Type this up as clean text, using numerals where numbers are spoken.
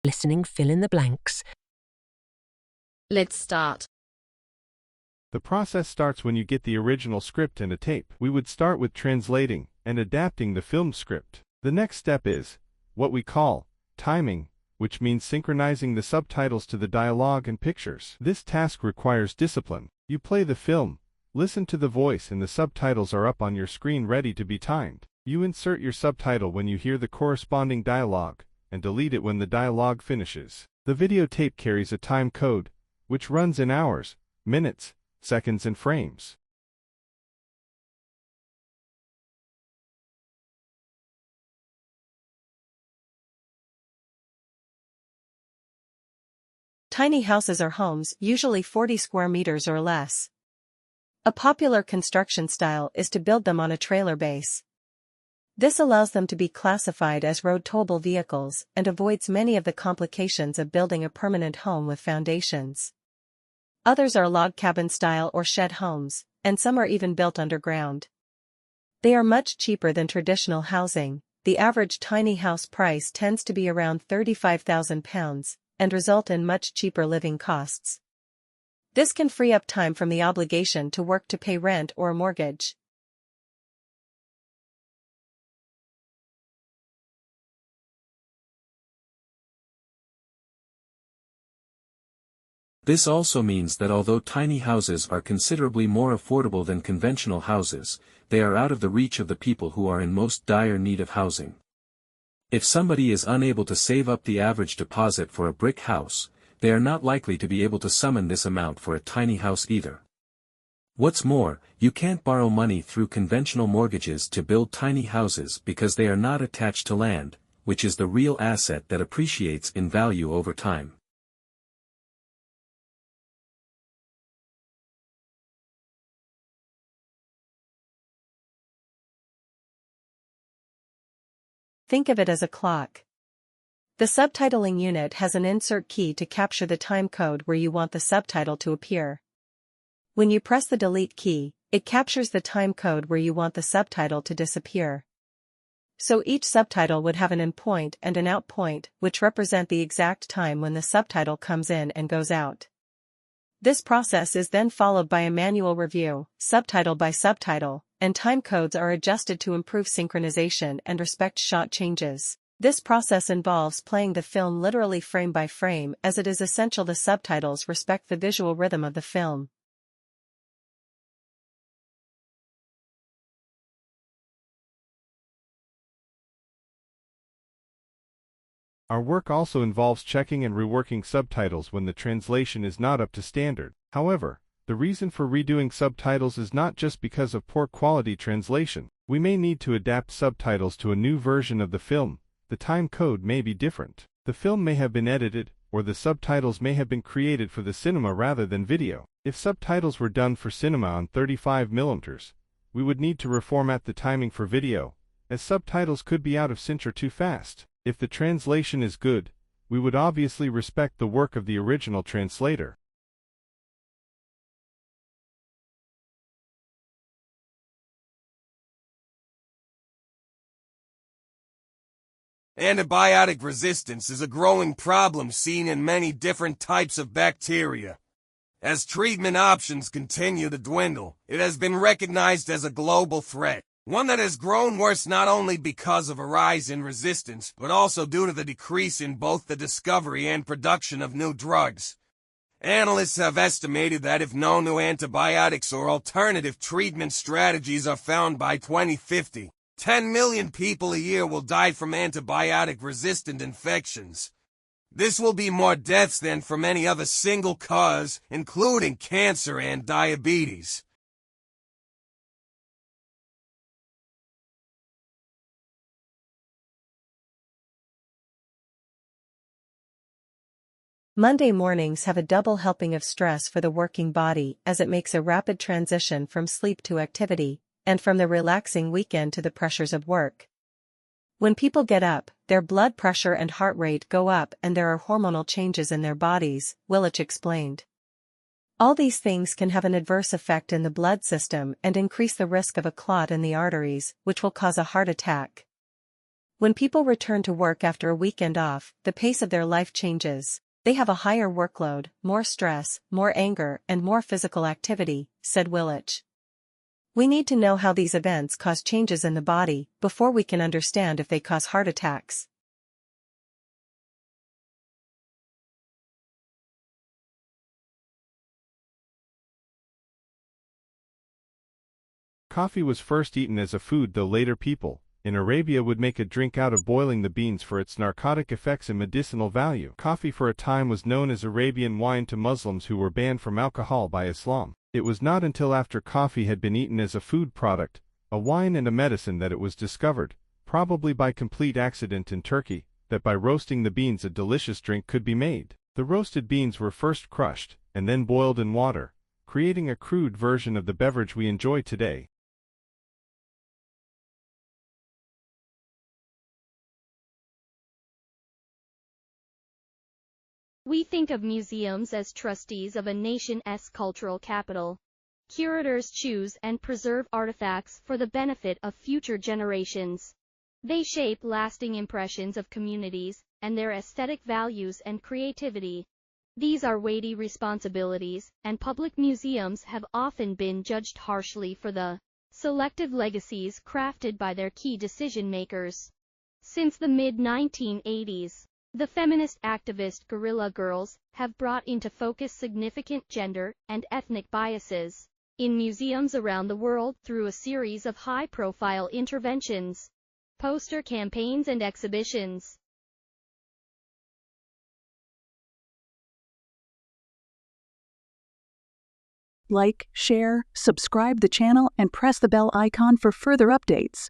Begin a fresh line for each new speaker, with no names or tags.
Listening, fill in the blanks.
Let's start.
The process starts when you get the original script and a tape. We would start with translating and adapting the film script. The next step is what we call timing, which means synchronizing the subtitles to the dialogue and pictures. This task requires discipline. You play the film, listen to the voice, and the subtitles are up on your screen ready to be timed. You insert your subtitle when you hear the corresponding dialogue, and delete it when the dialogue finishes. The videotape carries a time code, which runs in hours, minutes, seconds, and frames.
Tiny houses are homes, usually 40 square meters or less. A popular construction style is to build them on a trailer base. This allows them to be classified as road towable vehicles and avoids many of the complications of building a permanent home with foundations. Others are log cabin style or shed homes, and some are even built underground. They are much cheaper than traditional housing. The average tiny house price tends to be around £35,000 and result in much cheaper living costs. This can free up time from the obligation to work to pay rent or a mortgage.
This also means that although tiny houses are considerably more affordable than conventional houses, they are out of the reach of the people who are in most dire need of housing. If somebody is unable to save up the average deposit for a brick house, they are not likely to be able to summon this amount for a tiny house either. What's more, you can't borrow money through conventional mortgages to build tiny houses because they are not attached to land, which is the real asset that appreciates in value over time.
Think of it as a clock. The subtitling unit has an insert key to capture the time code where you want the subtitle to appear. When you press the delete key, it captures the time code where you want the subtitle to disappear. So each subtitle would have an in point and an out point, which represent the exact time when the subtitle comes in and goes out. This process is then followed by a manual review, subtitle by subtitle, and time codes are adjusted to improve synchronization and respect shot changes. This process involves playing the film literally frame by frame, as it is essential the subtitles respect the visual rhythm of the film.
Our work also involves checking and reworking subtitles when the translation is not up to standard. However, the reason for redoing subtitles is not just because of poor quality translation. We may need to adapt subtitles to a new version of the film. The time code may be different. The film may have been edited, or the subtitles may have been created for the cinema rather than video. If subtitles were done for cinema on 35mm, we would need to reformat the timing for video, as subtitles could be out of sync or too fast. If the translation is good, we would obviously respect the work of the original translator.
Antibiotic resistance is a growing problem seen in many different types of bacteria. As treatment options continue to dwindle, it has been recognized as a global threat, one that has grown worse not only because of a rise in resistance, but also due to the decrease in both the discovery and production of new drugs. Analysts have estimated that if no new antibiotics or alternative treatment strategies are found by 2050, 10 million people a year will die from antibiotic-resistant infections. This will be more deaths than from any other single cause, including cancer and diabetes.
Monday mornings have a double helping of stress for the working body, as it makes a rapid transition from sleep to activity, and from the relaxing weekend to the pressures of work. When people get up, their blood pressure and heart rate go up and there are hormonal changes in their bodies, Willich explained. All these things can have an adverse effect in the blood system and increase the risk of a clot in the arteries, which will cause a heart attack. When people return to work after a weekend off, the pace of their life changes. They have a higher workload, more stress, more anger, and more physical activity, said Willich. We need to know how these events cause changes in the body before we can understand if they cause heart attacks.
Coffee was first eaten as a food, though later people in Arabia would make a drink out of boiling the beans for its narcotic effects and medicinal value. Coffee for a time was known as Arabian wine to Muslims who were banned from alcohol by Islam. It was not until after coffee had been eaten as a food product, a wine and a medicine that it was discovered, probably by complete accident in Turkey, that by roasting the beans a delicious drink could be made. The roasted beans were first crushed, and then boiled in water, creating a crude version of the beverage we enjoy today.
We think of museums as trustees of a nation's cultural capital. Curators choose and preserve artifacts for the benefit of future generations. They shape lasting impressions of communities and their aesthetic values and creativity. These are weighty responsibilities, and public museums have often been judged harshly for the selective legacies crafted by their key decision-makers. Since the mid-1980s, the feminist activist Guerrilla Girls have brought into focus significant gender and ethnic biases in museums around the world through a series of high-profile interventions, poster campaigns and exhibitions.
Like, share, subscribe the channel, and press the bell icon for further updates.